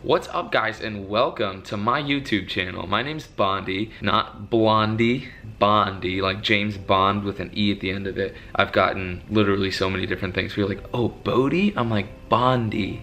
What's up, guys, and welcome to my YouTube channel. My name's Bonde, not Blondie, Bonde, like James Bond with an E at the end of it. I've gotten literally so many different things. People are like, oh, Bodie? I'm like, Bonde.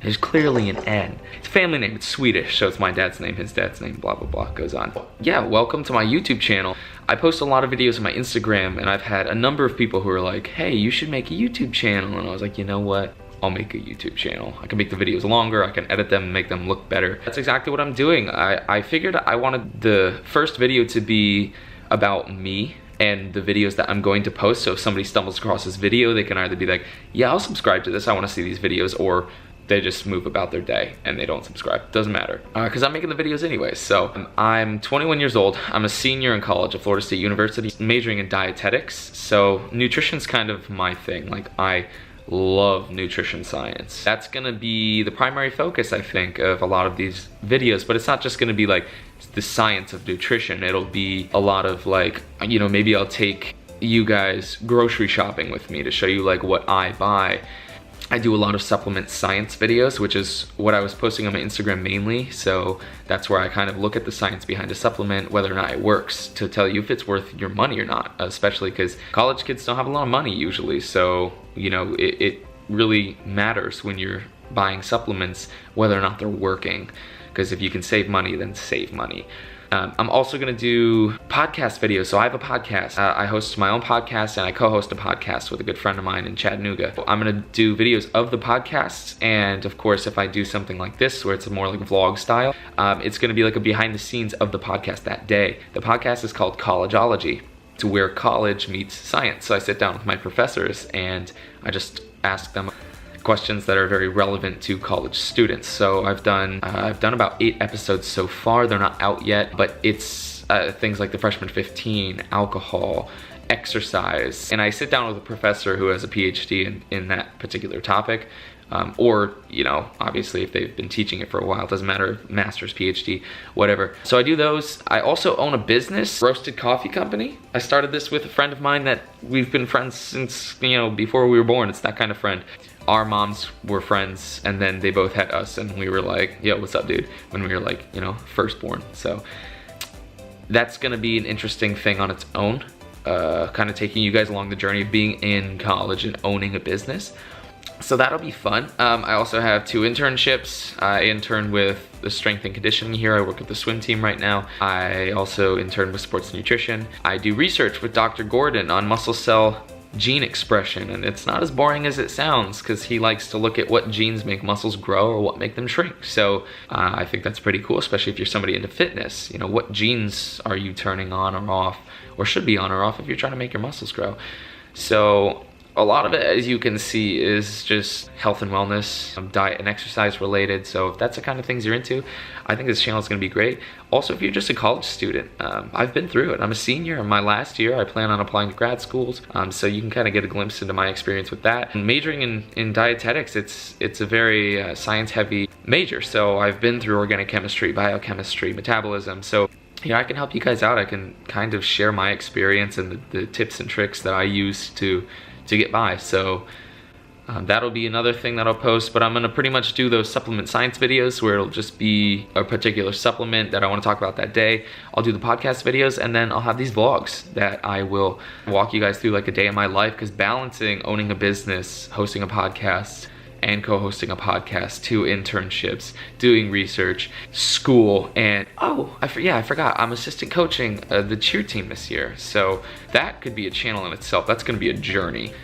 There's clearly an N. It's a family name, it's Swedish, so it's my dad's name, his dad's name, blah, blah, blah, goes on. Yeah, welcome to my YouTube channel. I post a lot of videos on my Instagram, and I've had a number of people who are like, hey, you should make a YouTube channel. And I was like, you know what? I'll make a YouTube channel. I can make the videos longer, I can edit them and make them look better. That's exactly what I'm doing. I figured I wanted the first video to be about me and the videos that I'm going to post. So if somebody stumbles across this video, they can either be like, yeah, I'll subscribe to this, I wanna see these videos, or they just move about their day and they don't subscribe. Doesn't matter, because I'm making the videos anyway. So I'm 21 years old. I'm a senior in college at Florida State University, majoring in dietetics. So nutrition's kind of my thing. Like, I love nutrition science. That's gonna be the primary focus, I think, of a lot of these videos, but it's not just gonna be like the science of nutrition. It'll be a lot of like, you know, maybe I'll take you guys grocery shopping with me to show you like what I buy. I do a lot of supplement science videos, which is what I was posting on my Instagram mainly. So that's where I kind of look at the science behind a supplement, whether or not it works, to tell you if it's worth your money or not, especially because college kids don't have a lot of money usually. So, you know, it really matters when you're buying supplements, whether or not they're working. Because if you can save money, then save money. I'm also gonna do podcast videos. So I have a podcast. I host my own podcast and I co-host a podcast with a good friend of mine in Chattanooga. I'm gonna do videos of the podcasts, and of course, if I do something like this, where it's more like a vlog style, it's gonna be like a behind the scenes of the podcast that day. The podcast is called Collegeology, to where college meets science. So I sit down with my professors and I just ask them questions that are very relevant to college students. So I've done about 8 episodes so far. They're not out yet, but it's things like the freshman 15, alcohol, exercise. And I sit down with a professor who has a PhD in that particular topic. Or, you know, obviously if they've been teaching it for a while, it doesn't matter, master's, PhD, whatever. So I do those. I also own a business, roasted coffee company. I started this with a friend of mine that we've been friends since, you know, before we were born. It's that kind of friend. Our moms were friends, and then they both had us, and we were like, yo, what's up, dude? When we were like, you know, firstborn. So that's gonna be an interesting thing on its own, kind of taking you guys along the journey of being in college and owning a business. So that'll be fun. I also have 2 internships. I intern with the strength and conditioning here. I work with the swim team right now. I also intern with sports nutrition. I do research with Dr. Gordon on muscle cell gene expression, and it's not as boring as it sounds, because he likes to look at what genes make muscles grow or what make them shrink. So I think that's pretty cool, especially if you're somebody into fitness. You know, what genes are you turning on or off, or should be on or off if you're trying to make your muscles grow? So a lot of it, as you can see, is just health and wellness, diet and exercise related. So if that's the kind of things you're into, I think this channel is gonna be great. Also, if you're just a college student, I've been through it. I'm a senior in my last year. I plan on applying to grad schools. So you can kind of get a glimpse into my experience with that. And majoring in dietetics, it's a very science heavy major. So I've been through organic chemistry, biochemistry, metabolism. So yeah, I can help you guys out. I can kind of share my experience and the tips and tricks that I use to get by. So that'll be another thing that I'll post, but I'm gonna pretty much do those supplement science videos where it'll just be a particular supplement that I wanna talk about that day. I'll do the podcast videos, and then I'll have these vlogs that I will walk you guys through, like a day of my life, because balancing owning a business, hosting a podcast, and co-hosting a podcast, 2 internships, doing research, school, and I forgot, I'm assistant coaching the cheer team this year. So that could be a channel in itself. That's gonna be a journey.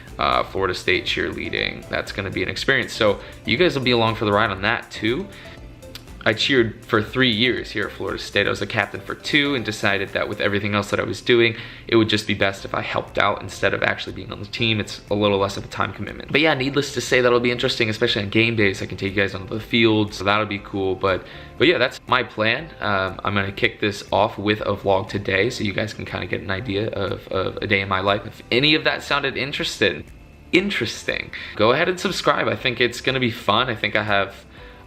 Florida State cheerleading, that's gonna be an experience. So you guys will be along for the ride on that too. I cheered for 3 years here at Florida State. I was a captain for 2, and decided that with everything else that I was doing, it would just be best if I helped out instead of actually being on the team. It's a little less of a time commitment. But yeah, needless to say, that'll be interesting, especially on game days. I can take you guys onto the field, so that'll be cool. But yeah, that's my plan. I'm gonna kick this off with a vlog today, so you guys can kind of get an idea of a day in my life. If any of that sounded interesting, go ahead and subscribe. I think it's gonna be fun. I think I have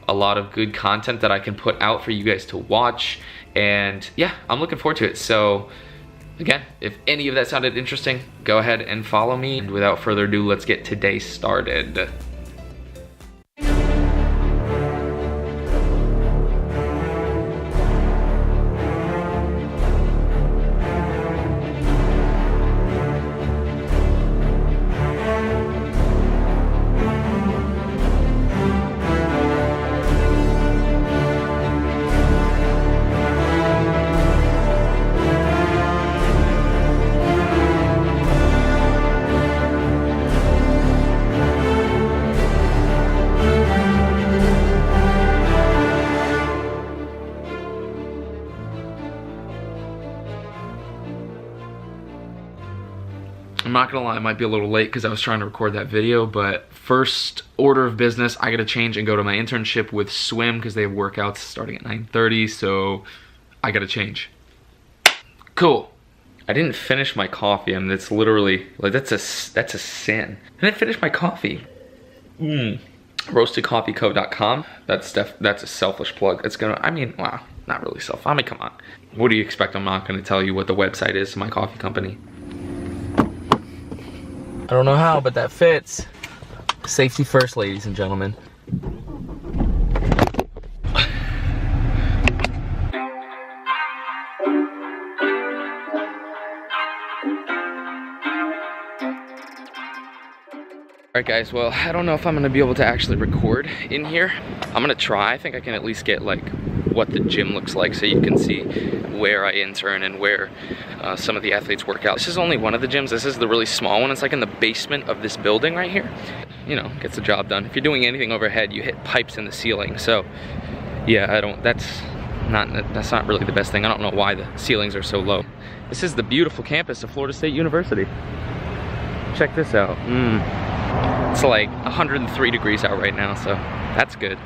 a lot of good content that I can put out for you guys to watch, and yeah, I'm looking forward to it. So again, if any of that sounded interesting, go ahead and follow me, and without further ado, let's get today started. not gonna lie, I might be a little late because I was trying to record that video, but first order of business, I gotta change and go to my internship with swim because they have workouts starting at 9:30, so I gotta change. Cool. I didn't finish my coffee, and it's literally, like, that's a sin. I didn't finish my coffee. RoastedCoffeeCo.com. That's a selfish plug. It's gonna, I mean, wow, not really self. I mean, come on. What do you expect? I'm not gonna tell you what the website is to my coffee company. I don't know how, but that fits. Safety first, ladies and gentlemen. Alright guys, well, I don't know if I'm gonna be able to actually record in here. I'm gonna try. I think I can at least get like what the gym looks like so you can see where I intern and where some of the athletes work out. This is only one of the gyms. This is the really small one. It's like in the basement of this building right here. You know, gets the job done. If you're doing anything overhead, you hit pipes in the ceiling. So yeah, that's not really the best thing. I don't know why the ceilings are so low. This is the beautiful campus of Florida State University. Check this out. It's like 103 degrees out right now, so that's good.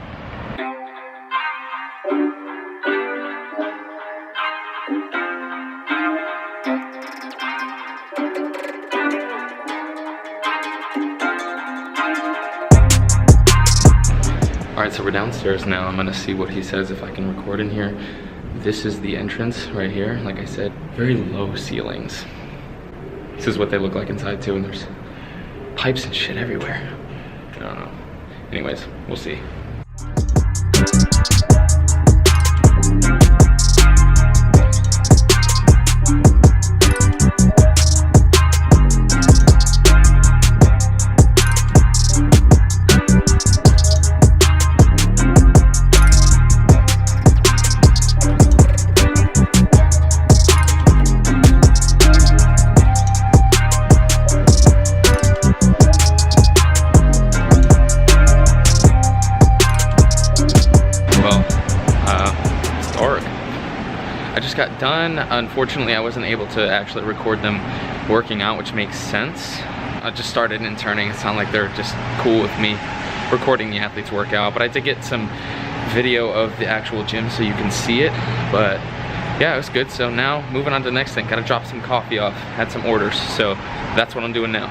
Alright, so we're downstairs now. I'm gonna see what he says if I can record in here. This is the entrance right here. Like I said, very low ceilings. This is what they look like inside too, and there's pipes and shit everywhere. I don't know. Anyways, we'll see. I just got done. Unfortunately, I wasn't able to actually record them working out, which makes sense. I just started interning. It's not like they're just cool with me recording the athletes workout, but I did get some video of the actual gym so you can see it. But yeah, it was good. So now moving on to the next thing. Gotta drop some coffee off. Had some orders, so that's what I'm doing now.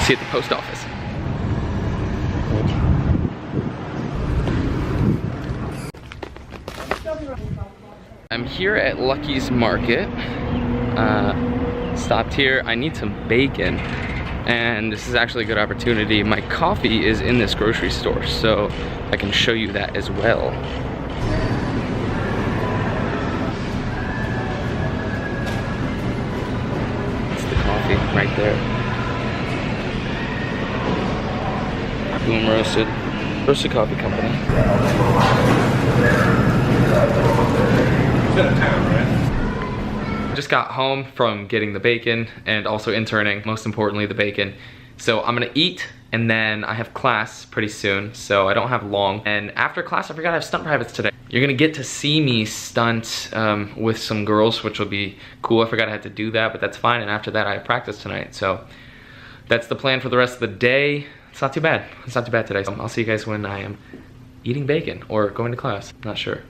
See you at the post office. I'm here at Lucky's Market. Stopped here. I need some bacon, and this is actually a good opportunity. My coffee is in this grocery store, so I can show you that as well. It's the coffee right there. Boom Roasted Coffee Company. Just got home from getting the bacon and also interning, most importantly the bacon. So I'm gonna eat, and then I have class pretty soon, so I don't have long. And after class, I forgot I have stunt privates today. You're gonna get to see me stunt with some girls, which will be cool. I forgot I had to do that, but that's fine. And after that, I have practice tonight. So that's the plan for the rest of the day. It's not too bad. It's not too bad today. So I'll see you guys when I am eating bacon or going to class. Not sure.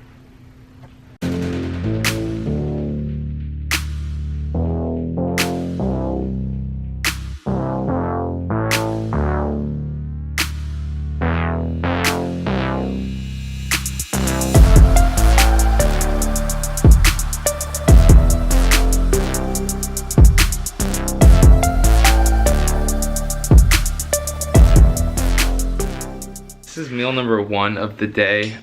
This is meal number 1 of the day.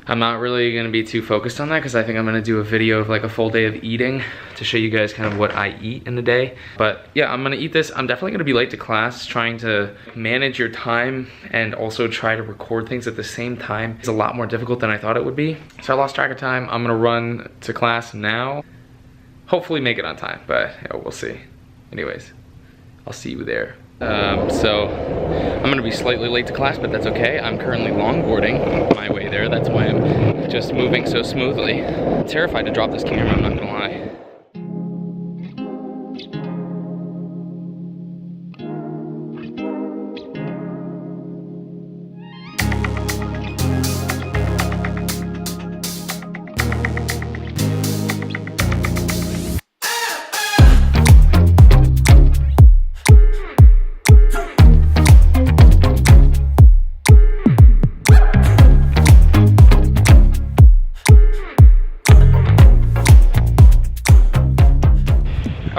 I'm not really gonna be too focused on that because I think I'm gonna do a video of like a full day of eating to show you guys kind of what I eat in the day. But yeah, I'm gonna eat this. I'm definitely gonna be late to class. Trying to manage your time and also try to record things at the same time is a lot more difficult than I thought it would be. So I lost track of time. I'm gonna run to class now. Hopefully make it on time, but yeah, we'll see. Anyways, I'll see you there. So I'm gonna be slightly late to class, but that's okay. I'm currently longboarding my way there. That's why I'm just moving so smoothly. I'm terrified to drop this camera, I'm not gonna lie.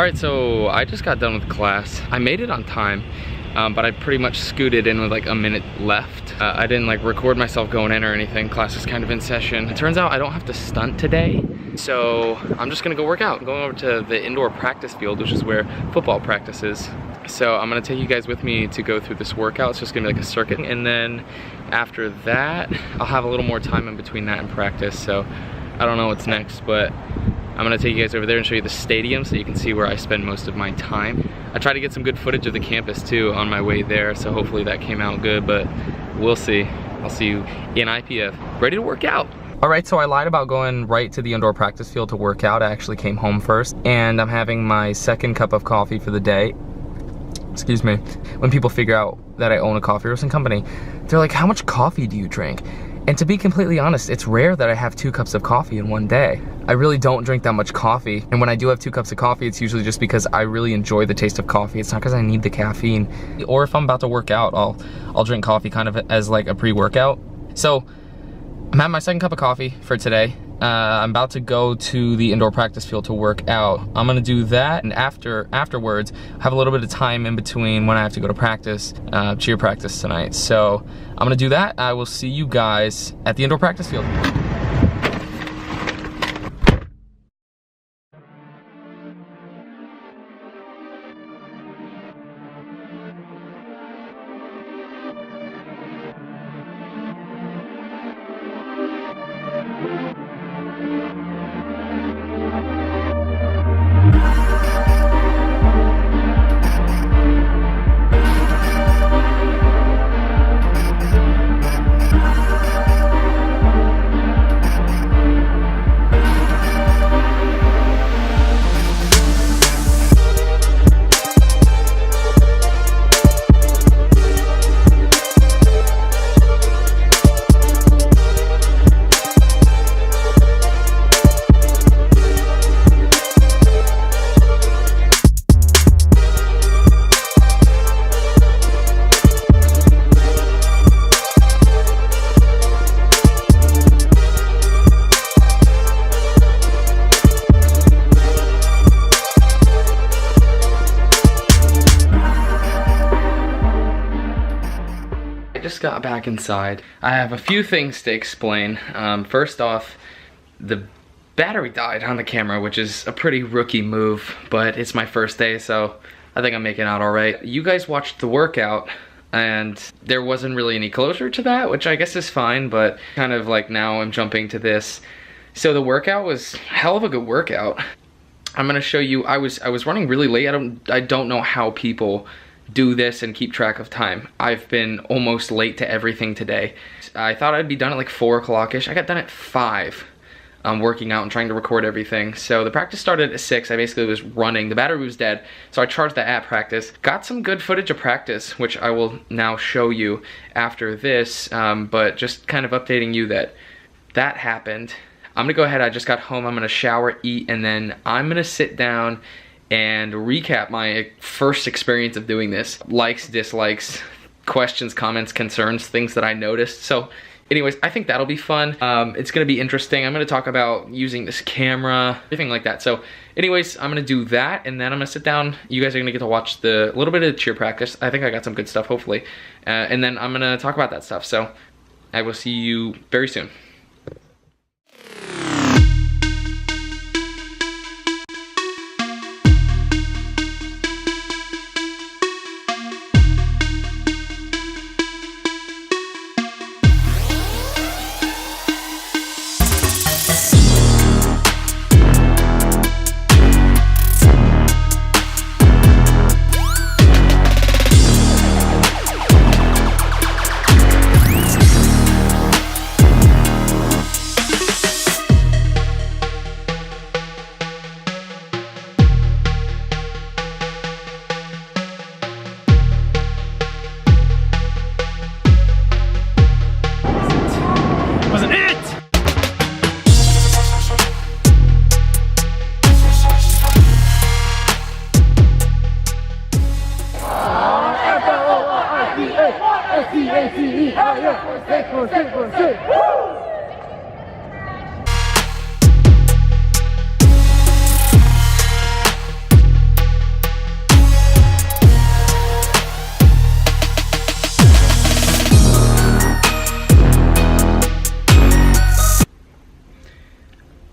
Alright, so I just got done with class. I made it on time, but I pretty much scooted in with like a minute left. I didn't like record myself going in or anything. Class is kind of in session. It turns out I don't have to stunt today, so I'm just gonna go work out. I'm going over to the indoor practice field, which is where football practice is. So I'm gonna take you guys with me to go through this workout. It's just gonna be like a circuit, and then after that, I'll have a little more time in between that and practice. So I don't know what's next, but I'm gonna take you guys over there and show you the stadium so you can see where I spend most of my time. I tried to get some good footage of the campus too on my way there, so hopefully that came out good, but we'll see. I'll see you in IPF. Ready to work out. All right, so I lied about going right to the indoor practice field to work out. I actually came home first, and I'm having my second cup of coffee for the day. Excuse me. When people figure out that I own a coffee roasting company, they're like, how much coffee do you drink? And to be completely honest, it's rare that I have 2 cups of coffee in one day. I really don't drink that much coffee. And when I do have 2 cups of coffee, it's usually just because I really enjoy the taste of coffee. It's not because I need the caffeine. Or if I'm about to work out, I'll drink coffee kind of as like a pre-workout. So I'm having my second cup of coffee for today. I'm about to go to the indoor practice field to work out. I'm gonna do that, and afterwards, have a little bit of time in between when I have to go to practice, cheer practice tonight. So I'm gonna do that. I will see you guys at the indoor practice field. Just got back inside. I have a few things to explain. First off, the battery died on the camera, which is a pretty rookie move, but it's my first day, so I think I'm making out all right. You guys watched the workout, and there wasn't really any closure to that, which I guess is fine, but kind of like now I'm jumping to this. So the workout was a hell of a good workout. I'm gonna show you, I was running really late. I don't know how people do this and keep track of time. I've been almost late to everything today. I thought I'd be done at like 4 o'clock-ish. I got done at 5, working out and trying to record everything. So the practice started at 6. I basically was running. The battery was dead, so I charged that at practice. Got some good footage of practice, which I will now show you after this, but just kind of updating you that happened. I'm gonna go ahead, I just got home, I'm gonna shower, eat, and then I'm gonna sit down and recap my first experience of doing this. Likes, dislikes, questions, comments, concerns, things that I noticed. So anyways, I think that'll be fun. It's gonna be interesting. I'm gonna talk about using this camera, everything like that. So anyways, I'm gonna do that, and then I'm gonna sit down. You guys are gonna get to watch the little bit of cheer practice. I think I got some good stuff, hopefully. And then I'm gonna talk about that stuff. So I will see you very soon.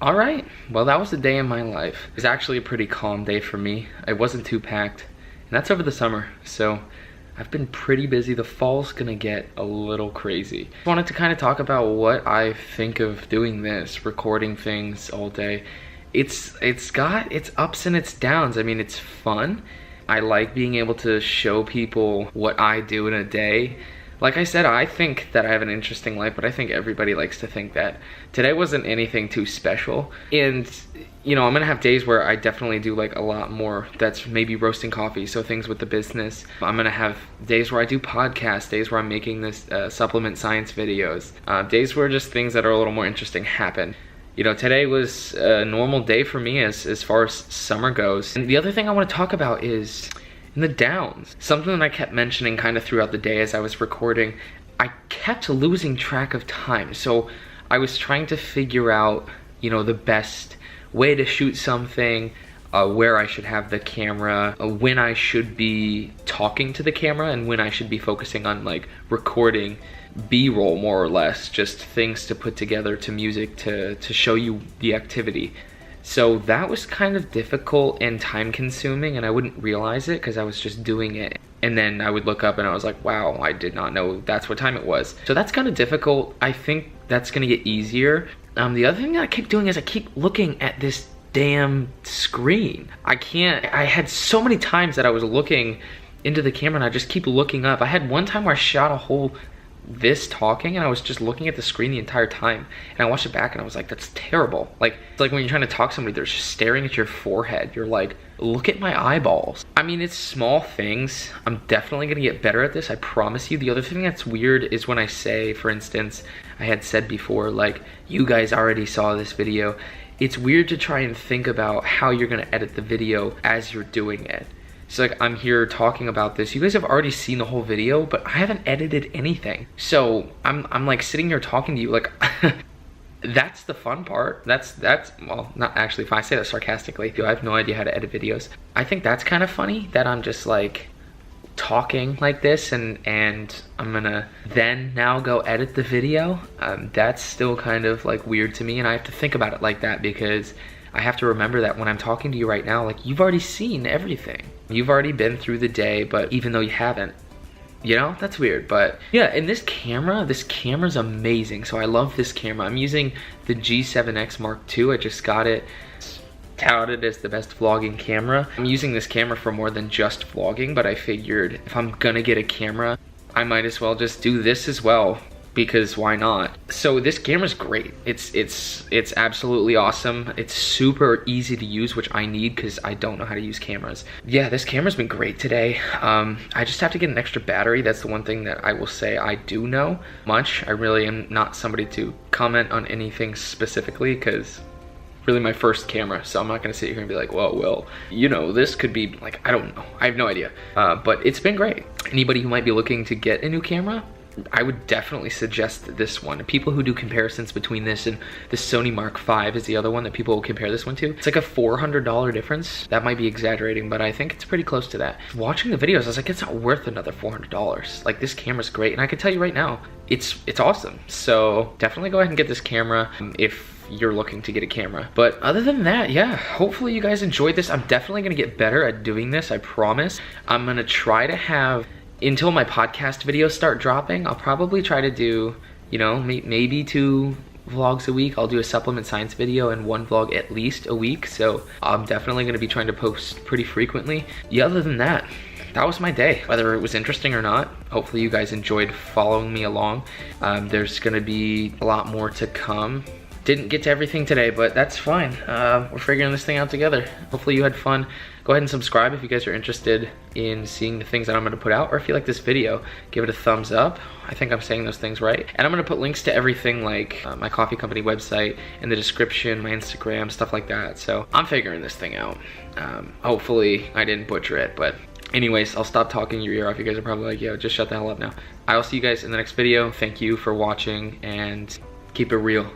All right, well, that was a day in my life. It was actually a pretty calm day for me. It wasn't too packed, and that's over the summer, so I've been pretty busy. The fall's gonna get a little crazy. I wanted to kind of talk about what I think of doing this, recording things all day. It's got its ups and its downs. I mean, it's fun. I like being able to show people what I do in a day. Like I said, I think that I have an interesting life, but I think everybody likes to think that. Today wasn't anything too special. And, you know, I'm gonna have days where I definitely do like a lot more. That's maybe roasting coffee, so things with the business. I'm gonna have days where I do podcasts, days where I'm making this supplement science videos, days where just things that are a little more interesting happen. You know, today was a normal day for me as far as summer goes. And the other thing I wanna talk about is in the downs. Something that I kept mentioning kind of throughout the day as I was recording, I kept losing track of time. So I was trying to figure out, you know, the best way to shoot something, where I should have the camera, when I should be talking to the camera, and when I should be focusing on like recording B-roll, more or less, just things to put together to music to show you the activity. So that was kind of difficult and time consuming, and I wouldn't realize it because I was just doing it. And then I would look up and I was like, wow, I did not know that's what time it was. So that's kind of difficult. I think that's gonna get easier. The other thing that I keep doing is I keep looking at this damn screen. I had so many times that I was looking into the camera and I just keep looking up. I had one time where I shot a whole this talking and I was just looking at the screen the entire time, and I watched it back and I was like, that's terrible. Like, it's like when you're trying to talk to somebody, they're just staring at your forehead. You're like, look at my eyeballs. I mean, it's small things. I'm definitely gonna get better at this, I promise you. The other thing that's weird is when I say, for instance, I had said before, like, you guys already saw this video. It's weird to try and think about how you're gonna edit the video as you're doing it. So like, I'm here talking about this. You guys have already seen the whole video, but I haven't edited anything. So I'm like sitting here talking to you like, that's the fun part. That's, well, not actually, if I say that sarcastically, I have no idea how to edit videos. I think that's kind of funny that I'm just like talking like this and I'm gonna then now go edit the video. That's still kind of like weird to me, and I have to think about it like that because I have to remember that when I'm talking to you right now, like, you've already seen everything. You've already been through the day, but even though you haven't, you know, that's weird. But yeah, and this camera's amazing. So I love this camera. I'm using the G7X Mark II. I just got it. It's touted as the best vlogging camera. I'm using this camera for more than just vlogging, but I figured if I'm gonna get a camera, I might as well just do this as well, because why not? So this camera's great. It's absolutely awesome. It's super easy to use, which I need because I don't know how to use cameras. Yeah, this camera's been great today. I just have to get an extra battery. That's the one thing that I will say I do know much. I really am not somebody to comment on anything specifically because really my first camera, so I'm not gonna sit here and be like, well, you know, this could be like, I don't know. I have no idea. But it's been great. Anybody who might be looking to get a new camera, I would definitely suggest this one. People who do comparisons between this and the Sony Mark V is the other one that people will compare this one to. It's like a $400 difference. That might be exaggerating, but I think it's pretty close to that. Watching the videos, I was like, it's not worth another $400. Like, this camera's great, and I can tell you right now, it's awesome. So definitely go ahead and get this camera if you're looking to get a camera. But other than that, yeah, hopefully you guys enjoyed this. I'm definitely gonna get better at doing this, I promise. I'm gonna try to have, until my podcast videos start dropping, I'll probably try to do, you know, maybe 2 vlogs a week. I'll do a supplement science video and 1 vlog at least a week. So I'm definitely gonna be trying to post pretty frequently. Yeah, other than that, that was my day. Whether it was interesting or not, hopefully you guys enjoyed following me along. There's gonna be a lot more to come. Didn't get to everything today, but that's fine. We're figuring this thing out together. Hopefully you had fun. Go ahead and subscribe if you guys are interested in seeing the things that I'm gonna put out, or if you like this video, give it a thumbs up. I think I'm saying those things right. And I'm gonna put links to everything, like my coffee company website in the description, my Instagram, stuff like that. So I'm figuring this thing out. Hopefully I didn't butcher it, but anyways, I'll stop talking your ear off. You guys are probably like, yo, just shut the hell up now. I will see you guys in the next video. Thank you for watching, and keep it real.